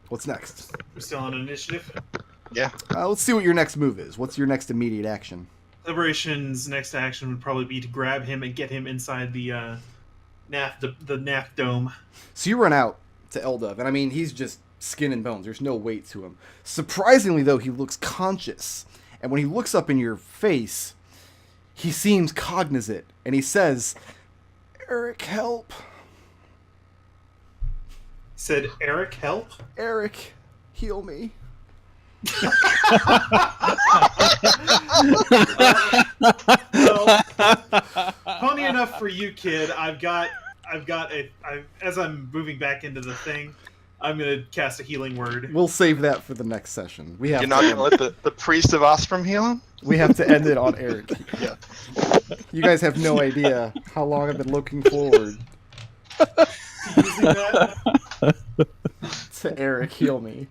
What's next? We're still on initiative. Yeah. Let's see what your next move is. What's your next immediate action? Liberation's next action would probably be to grab him and get him inside the Nath dome. So you run out to Eldove, and I mean, he's just skin and bones. There's no weight to him. Surprisingly, though, he looks conscious. And when he looks up in your face, he seems cognizant. And he says, Eric, help. Said, Eric, help? Eric, heal me. Well, funny enough for you, kid, as I'm moving back into the thing, I'm gonna cast a healing word. We'll save that for the next session. We have You're not gonna let the priest of Ostrom heal him? we have to end it on Eric. Yeah. You guys have no idea how long I've been looking forward Using that, to Eric, heal me.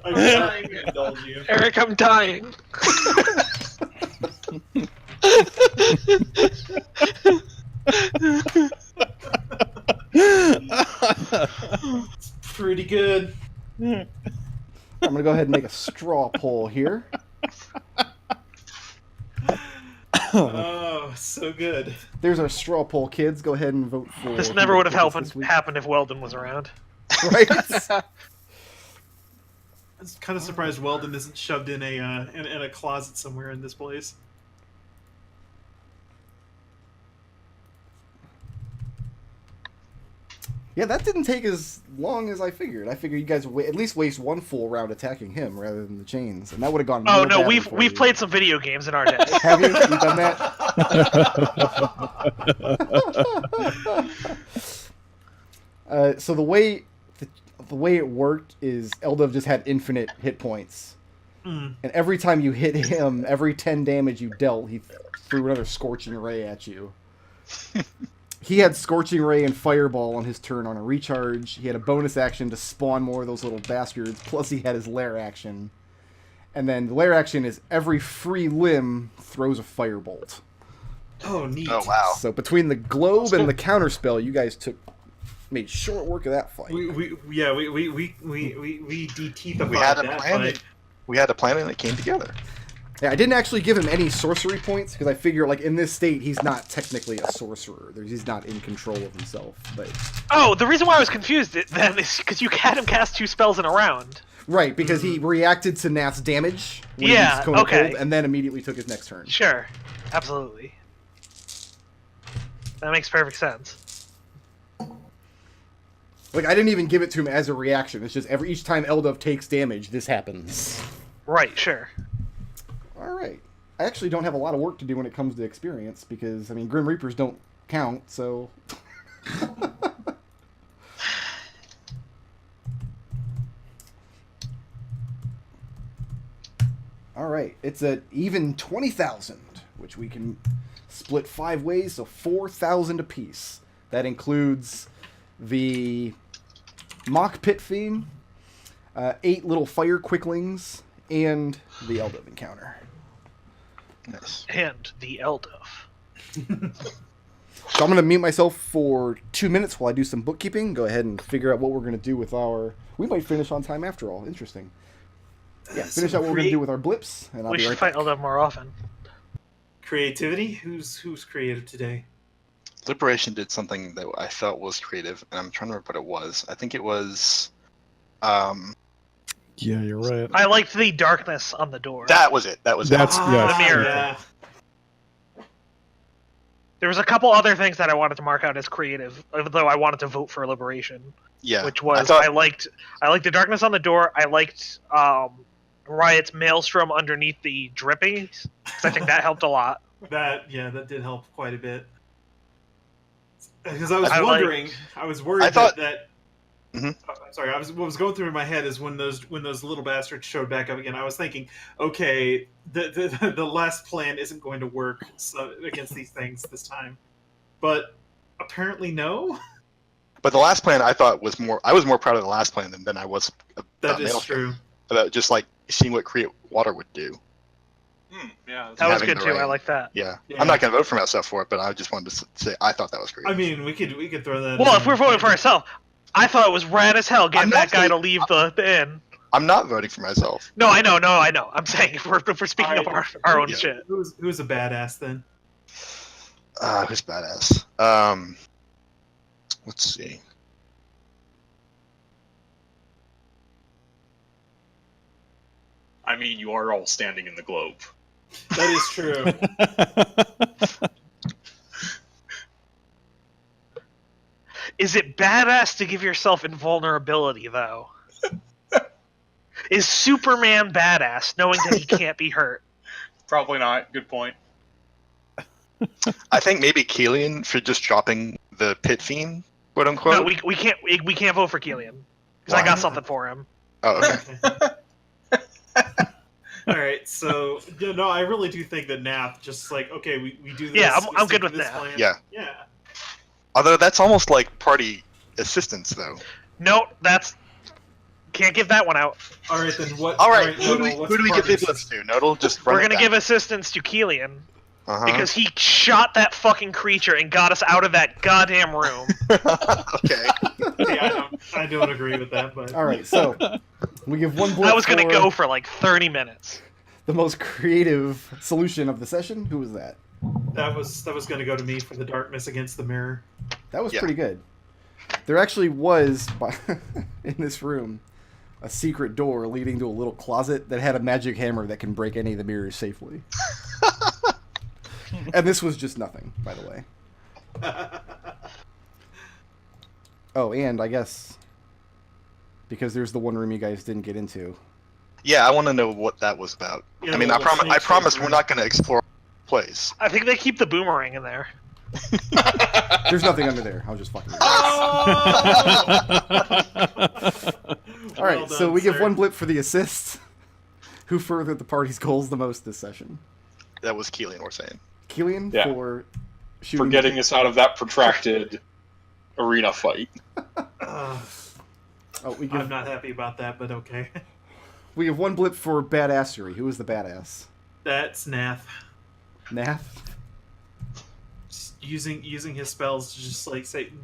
I'm trying to indulge you. Eric, I'm dying. Pretty good. I'm gonna go ahead and make a straw poll here. Oh, so good. There's our straw poll, kids. Go ahead and vote for. This who never would have gets this week. happened if Weldon was around. Right? I was kind of surprised Weldon isn't shoved in a closet somewhere in this place. Yeah, that didn't take as long as I figured. I figured you guys would at least waste one full round attacking him rather than the chains, and that would have gone. Oh real no, badly we've for we've you. played some video games in our day. Have you? You've done that? So the way it worked is Eldove just had infinite hit points, Mm. and every time you hit him, every 10 damage you dealt, he threw another Scorching Ray at you. He had Scorching Ray and Fireball on his turn on a recharge. He had a bonus action to spawn more of those little bastards, plus he had his lair action. And then the lair action is every free limb throws a firebolt. Oh, neat. Oh wow. So between the globe and the counterspell, you guys made short work of that fight. We DT We had a that plan. fight. We had a plan and it came together. Yeah, I didn't actually give him any sorcery points because I figure, like, in this state, he's not technically a sorcerer. He's not in control of himself. But Oh, the reason why I was confused then is because you had him cast 2 spells in a round. right, because he reacted to Nath's damage when he Yeah, was going okay. cold, and then immediately took his next turn. Sure, absolutely. That makes perfect sense. Like, I didn't even give it to him as a reaction. It's just each time Eldove takes damage, this happens. Right, sure. All right. I actually don't have a lot of work to do when it comes to experience because, I mean, Grim Reapers don't count, so... All right. It's at even 20,000, which we can split 5 ways, so 4,000 apiece. That includes the Mock Pit Fiend, 8 little Fire Quicklings, and the Eldove encounter. Nice. And the Eldove. So I'm going to mute myself for 2 minutes while I do some bookkeeping. Go ahead and figure out what we're going to do with our... We might finish on time after all. Interesting. Yeah, finish out what we're going to do with our blips, and I'll We be should right fight back. Eldove more often. Creativity? Who's creative today? Liberation did something that I felt was creative, and I'm trying to remember what it was. I think it was... Yeah, you're right. I liked the darkness on the door. That was it. That's The mirror. Yeah. There was a couple other things that I wanted to mark out as creative, although I wanted to vote for Liberation, Yeah. which was thought- I liked the darkness on the door. I liked Riot's maelstrom underneath the drippings, because I think that helped a lot. That did help quite a bit. Because I was I wondering, I was worried I thought- that. Mhm. I'm sorry. What was going through my head is when those little bastards showed back up again. I was thinking, okay, the last plan isn't going to work against these things this time, but apparently no. But the last plan I thought was more... I was more proud of the last plan than I was about That is Maelstrom. true. About just like seeing what Create Water would do. Yeah. That was Having good the too. I rain. like that. Yeah. Yeah. I'm not going to vote for myself for it, but I just wanted to say I thought that was creative. I mean, we could throw that. Well, in. if we're voting for ourselves, I thought it was rad as hell getting I'm that not guy to saying- leave the inn. I'm not voting for myself. No, I know. I'm saying if we're speaking of our own Yeah. shit. Who's a badass then? Who's badass? Let's see. I mean, you are all standing in the globe. That is true. Is it badass to give yourself invulnerability, though? Is Superman badass, knowing that he can't be hurt? Probably not. Good point. I think maybe Kelian for just dropping the Pit Fiend, quote unquote. No, we can't vote for Kelian because I Why? got something for him. Oh, okay. All right, so no, I really do think that Nath just like okay, we do this. Yeah, we I'm stick good to with this Nath. plan. Yeah. Yeah. Although that's almost like party assistance, though. No, that's can't give that one out. All right, then what? All right, Nodal, who do we give what's the blips to? Nodal, just run We're it gonna back. give assistance to Kelian Uh-huh. because he shot that fucking creature and got us out of that goddamn room. Okay. Yeah, I don't agree with that, but All right, so we give one blip I was gonna for go for like 30 minutes. the most creative solution of the session. Who was that? that was going to go to me for the darkness against the mirror. That was Yeah. pretty good. There actually was, in this room, a secret door leading to a little closet that had a magic hammer that can break any of the mirrors safely. And this was just nothing, by the way. Oh, and I guess because there's the one room you guys didn't get into. Yeah, I want to know what that was about. Yeah, I mean, the I snake promise room. we're not going to explore the place. I think they keep the boomerang in there. There's nothing under there. I was just fucking with you. All right, Well so done, we give sir. one blip for the assist. Who furthered the party's goals the most this session? That was Kelian, we're saying. Kelian Yeah. for shooting For getting us out of that protracted arena fight. Oh, we I'm give not happy about that, but okay. we give one blip for badassery. Who was the badass? That's Nath. Nath. Just using his spells to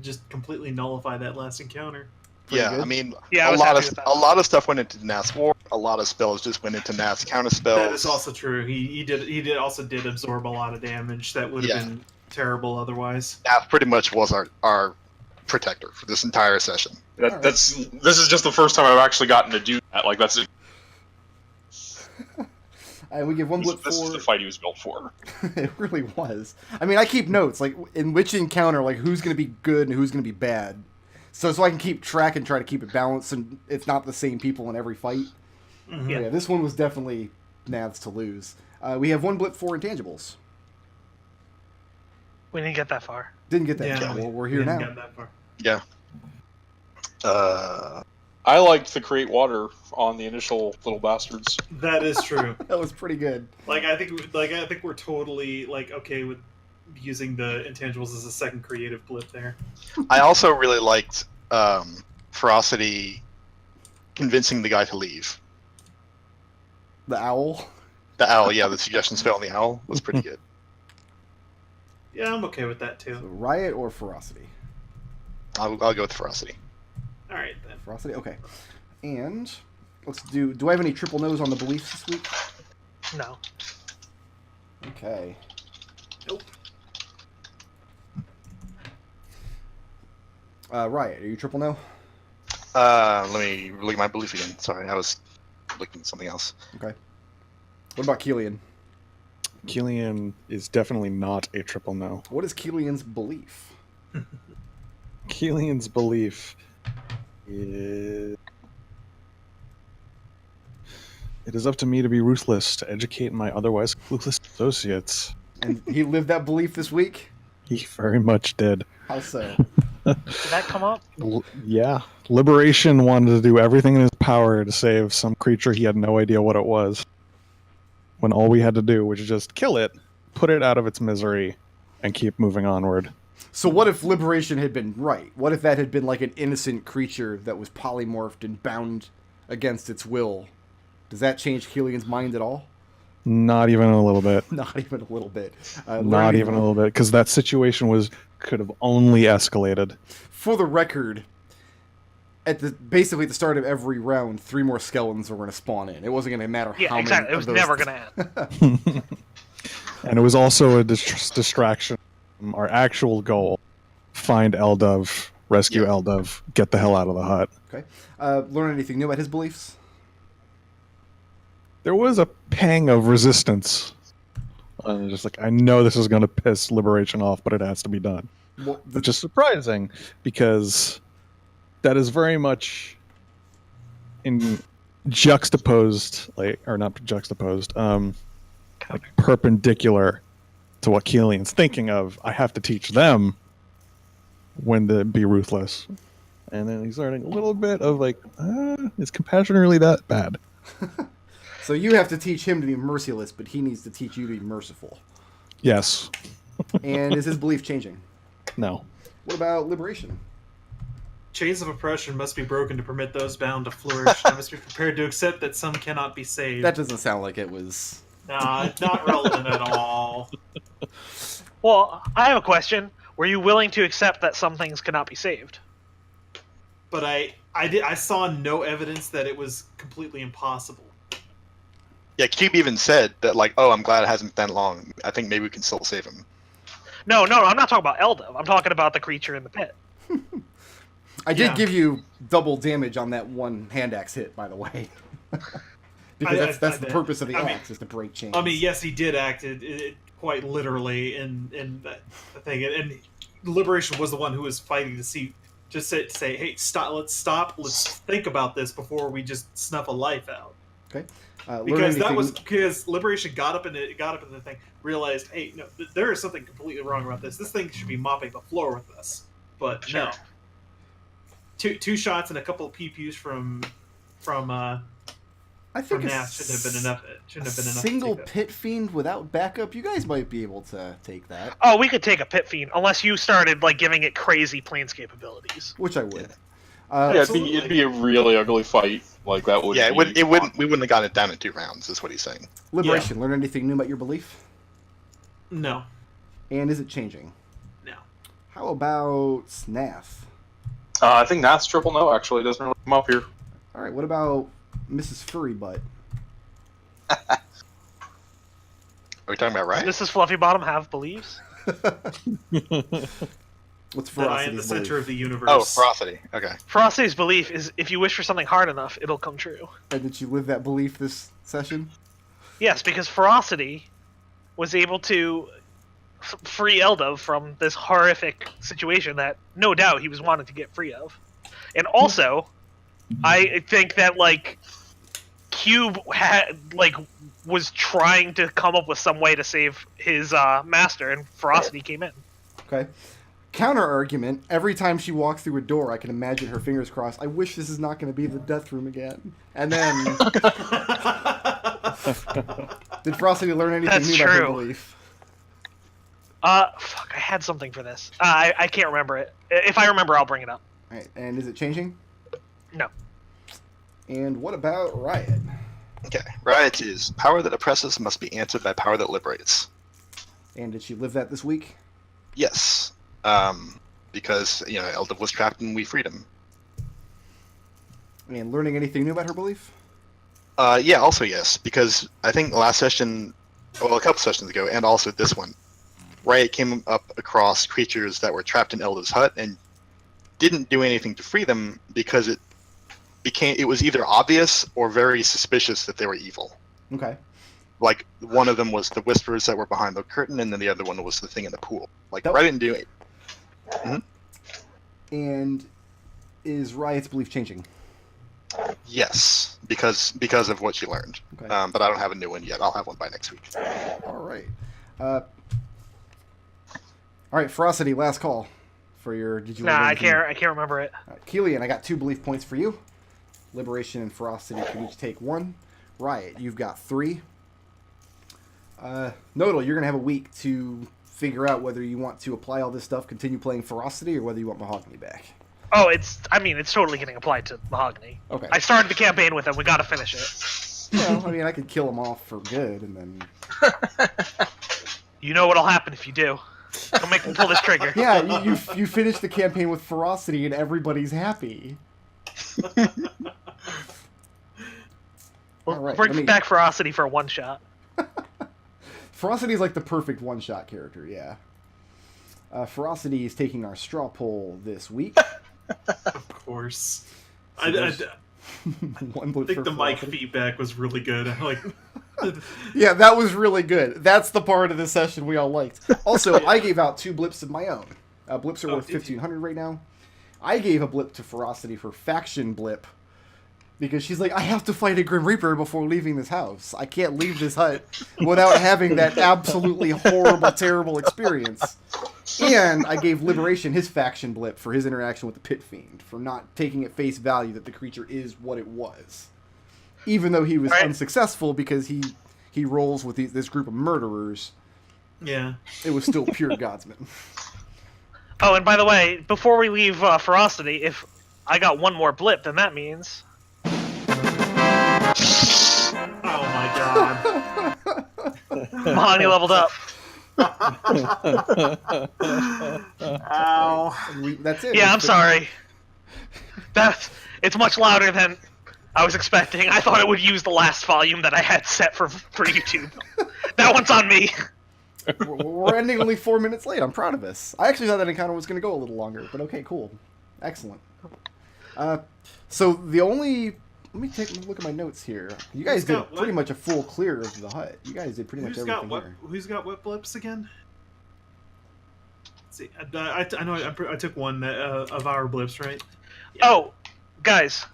just completely nullify that last encounter. Yeah, good. I mean, Yeah, I a was lot happy of with that. a lot of stuff went into Nath's war. A lot of spells just went into Nath's counter spells. That is also true. He did absorb a lot of damage that would have Yeah. been terrible otherwise. Nath pretty much was our protector for this entire session. This is just the first time I've actually gotten to do that. Like that's And we give one blip this is for. the fight he was built for. It really was. I mean, I keep notes like in which encounter, like who's going to be good and who's going to be bad. So I can keep track and try to keep it balanced, and it's not the same people in every fight. Mhm. Yeah, this one was definitely Nath's to lose. We have 1 blip for intangibles. We didn't get that far. Didn't get that. Yeah, far. Well, we're here we didn't now. get that far. Yeah. I liked the create water on the initial little bastards. That is true. That was pretty good. I think we're totally okay with using the intangibles as a second creative blip there. I also really liked Ferocity convincing the guy to leave. The owl. The owl, yeah, the suggestion spell on the owl was pretty good. Yeah, I'm okay with that So too. Riot or Ferocity? I'll go with Ferocity. All right then. Ferocity. Okay. And let's do. Do I have any triple no's on the beliefs this week? No. Okay. Nope. Riot, are you triple no? Let me look at my belief again. Sorry, I was looking at something else. Okay. What about Kelian? Kelian is definitely not a triple no. What is Kelian's belief? Kelian's belief is... It is up to me to be ruthless, to educate my otherwise clueless associates. And he lived that belief this week? He very much did. How so? Did that come up? Yeah. Liberation wanted to do everything in his power to save some creature he had no idea what it was. When all we had to do was just kill it, put it out of its misery, and keep moving onward. So what if Liberation had been right? What if that had been like an innocent creature that was polymorphed and bound against its will? Does that change Kelian's mind at all? Not even a little bit. Not even a little bit. Not even a little bit, because that situation could have only escalated. For the record, basically at the start of every round, 3 more skeletons were going to spawn in. It wasn't going to matter Yeah, how exactly. many. It was of those never going to end. And it was also a distraction from our actual goal. Find Eldove, rescue Eldove, get the hell out of the hut. Okay. Learn anything new about his beliefs? There was a pang of resistance. Just like, I know this is going to piss Liberation off, but it has to be done. Well, Which is surprising, because that is very much in juxtaposed, or not juxtaposed, like perpendicular to what Kelian's thinking of. I have to teach them when to be ruthless. And then he's learning a little bit of like, is compassion really that bad? So you have to teach him to be merciless, but he needs to teach you to be merciful. Yes. And is his belief changing? No. What about Liberation? Chains of oppression must be broken to permit those bound to flourish. I must be prepared to accept that some cannot be saved. That doesn't sound like it was... Nah, it's not relevant at all. Well, I have a question. Were you willing to accept that some things cannot be saved? But I saw no evidence that it was completely impossible. Yeah, Cube even said that, like, oh, I'm glad it hasn't been long. I think maybe we can still save him. No, I'm not talking about Eldove. I'm talking about the creature in the pit. I did Yeah. give you double damage on that one hand axe hit, by the way. Because that's the did. purpose of the I mean- axe, is to break chains. I mean, yes, he did act it quite literally in that thing, and Liberation was the one who was fighting to say, hey, stop, let's think about this before we just snuff a life out. Okay. Learn Because that anything- was because Liberation got up in the thing, realized, hey, no, there is something completely wrong about this. This thing should be mopping the floor with us, but no. Two shots and a couple of PPUs from I think Nath shouldn't have been enough. Shouldn't have been enough. single to take that. pit fiend without backup. You guys might be able to take that, Oh, we could take a pit fiend, unless you started like giving it crazy Planescape abilities. which I would. Yeah, it'd be a really ugly fight. Like that would. Yeah, be we wouldn't have gotten it down in 2 rounds, is what he's saying. Liberation. Learn anything new about your belief? No, And is it changing? no. How about Nath? I think Nath's triple no. Actually, it doesn't really come up here. All right. What about Mrs. Furry Butt? Are we talking about Riot? Does this Fluffy Bottom have beliefs? What's That I am the Ferocity's center belief? of the universe. Oh, Ferocity. Okay. Frosty's belief is if you wish for something hard enough, it'll come true. And did you live that belief this session? Yes, because Ferocity was able to free Eldove from this horrific situation that no doubt he was wanting to get free of. And also, I think that like Cube was trying to come up with some way to save his master, and Ferocity came in. Okay. Counter argument: every time she walks through a door, I can imagine her fingers crossed. I wish this is not going to be the death room again. And then, did Ferocity learn anything That's new about her true. belief? Fuck, I had something for this. I can't remember it. If I remember, I'll bring it up. All right. And is it changing? No. And what about Riot? Okay. Riot is power that oppresses must be answered by power that liberates. And did she live that this week? Yes. Because, Eldove was trapped and we freed him. And learning anything new about her belief? Yeah, also yes. Because I think last session, well, a couple sessions ago, and also this one, Riot came up across creatures that were trapped in Eldove's hut and didn't do anything to free them because it was either obvious or very suspicious that they were evil. Okay. Like, one of them was the Whisperers that were behind the curtain, and then the other one was the thing in the pool. Like, That- Riot didn't do it. And is Riot's belief changing? Yes, because of what she learned. Okay. But I don't have a new one yet. I'll have one by next week. All right. All right, Ferocity, last call for your. Did you? Nah, learn I anything? can't remember it. All right, Kelian, I got 2 belief points for you. Liberation and Ferocity can each take 1. Riot, you've got 3. Nodal, you're gonna have a week to figure out whether you want to apply all this stuff, continue playing Ferocity, or whether you want Mahogany back. Oh, it's totally getting applied to Mahogany. Okay. I started the campaign with him. We gotta finish it. Well, I mean, I could kill him off for good, and then. You know what'll happen if you do. Don't make me pull this trigger. Yeah, you finish the campaign with Ferocity, and everybody's happy. We'll All right, bring let me- back Ferocity for a one shot. Ferocity is like the perfect one-shot character, yeah. Ferocity is taking our straw poll this week. Of course. So I there's one vote think for the mic Ferocity. feedback was really good. Like, Yeah, that was really good. That's the part of the session we all liked. Also, I gave out 2 blips of my own. Blips are worth did you? 1,500 right now. I gave a blip to Ferocity for faction blip. Because she's like, I have to fight a Grim Reaper before leaving this house. I can't leave this hut without having that absolutely horrible, terrible experience. And I gave Liberation his faction blip for his interaction with the Pit Fiend, for not taking at face value that the creature is what it was. Even though he was Right. unsuccessful because he rolls with this group of murderers, yeah. it was still pure Godsman. Oh, and by the way, before we leave Ferocity, if I got one more blip, then that means Oh my god. Mahogany leveled up. Ow. That's it. Yeah, I'm sorry. It's much louder than I was expecting. I thought it would use the last volume that I had set for YouTube. That one's on me. We're ending only 4 minutes late. I'm proud of us. I actually thought that encounter was going to go a little longer, but okay, cool. Excellent. So the only... Let me take a look at my notes here. You guys Who's did got what? pretty much a full clear of the hut. You guys did pretty much Who's got everything what? here. Who's got what blips again? Let's see, I know I took one of our blips, right? Oh, guys,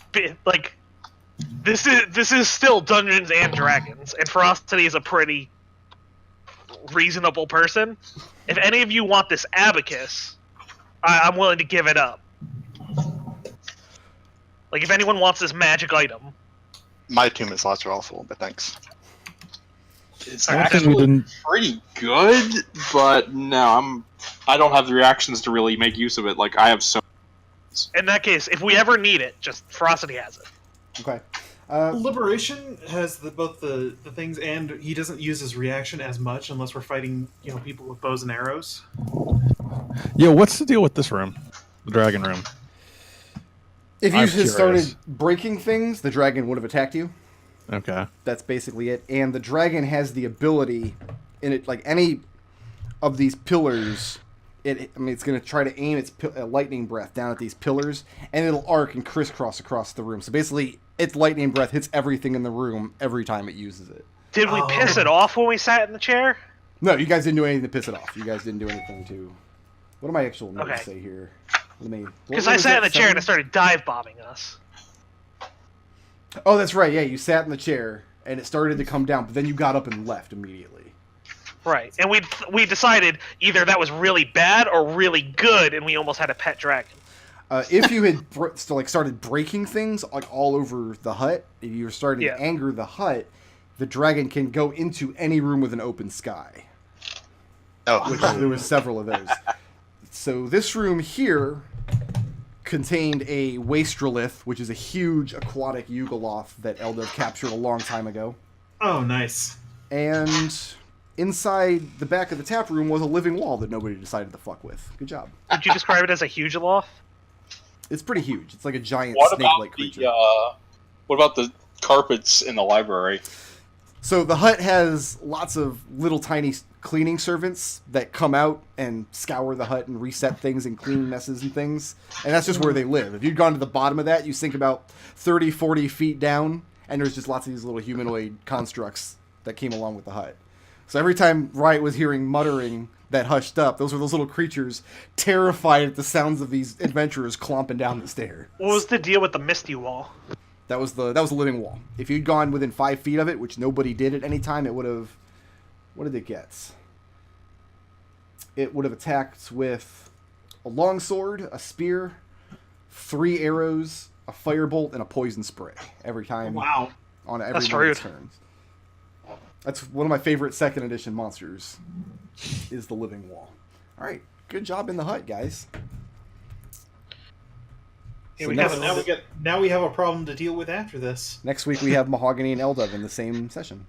this is still Dungeons and Dragons, and Ferocity is a pretty reasonable person. If any of you want this abacus, I'm willing to give it up. Like, if anyone wants this magic item, My attunement slots are all full, but thanks. It's One thing we actually didn't. pretty good, but no, I don't have the reactions to really make use of it. Like, I have so. in that case, if we ever need it, just Ferocity has it. Okay. Liberation has both the things, and he doesn't use his reaction as much unless we're fighting, people with bows and arrows. Yeah, what's the deal with this room? The dragon room. If you I'm just curious. started breaking things, the dragon would have attacked you. Okay. That's basically it. And the dragon has the ability in it, like any of these pillars. It's going to try to aim its lightning breath down at these pillars, and it'll arc and crisscross across the room. So basically, its lightning breath hits everything in the room every time it uses it. Did we Oh. piss it off when we sat in the chair? No, you guys didn't do anything to piss it off. You guys didn't do anything to... What do my actual notes Okay. say here? Because I sat in the chair and it started dive bombing us. Oh, that's right. Yeah, you sat in the chair and it started to come down, but then you got up and left immediately. Right, and we decided either that was really bad or really good, and we almost had a pet dragon. If you had started breaking things like all over the hut, if you were starting to anger the hut, the dragon can go into any room with an open sky. Oh, Which there was several of those. So this room here contained a Wastrelith, which is a huge aquatic Yugoloth that Eldove captured a long time ago. Oh, nice. And inside the back of the tap room was a living wall that nobody decided to fuck with. Good job. Would you describe it as a huge loft? It's pretty huge. It's like a giant What snake-like about creature. what about the carpets in the library? So the hut has lots of little tiny cleaning servants that come out and scour the hut and reset things and clean messes and things. And that's just where they live. If you'd gone to the bottom of that, you sink about 30, 40 feet down, and there's just lots of these little humanoid constructs that came along with the hut. So every time Riot was hearing muttering that hushed up, those were those little creatures terrified at the sounds of these adventurers clomping down the stairs. What was the deal with the misty wall? That was the living wall. If you'd gone within 5 feet of it, which nobody did at any time, it would have... What did it get? It would have attacked with a longsword, a spear, 3 arrows, a firebolt, and a poison spray every time. Wow. On every That's one of rude. its turns. That's one of my favorite 2nd edition monsters, is the living wall. All right, good job in the hut, guys. Yeah, So now we have a problem to deal with after this. Next week we have Mahogany and Eldove in the same session.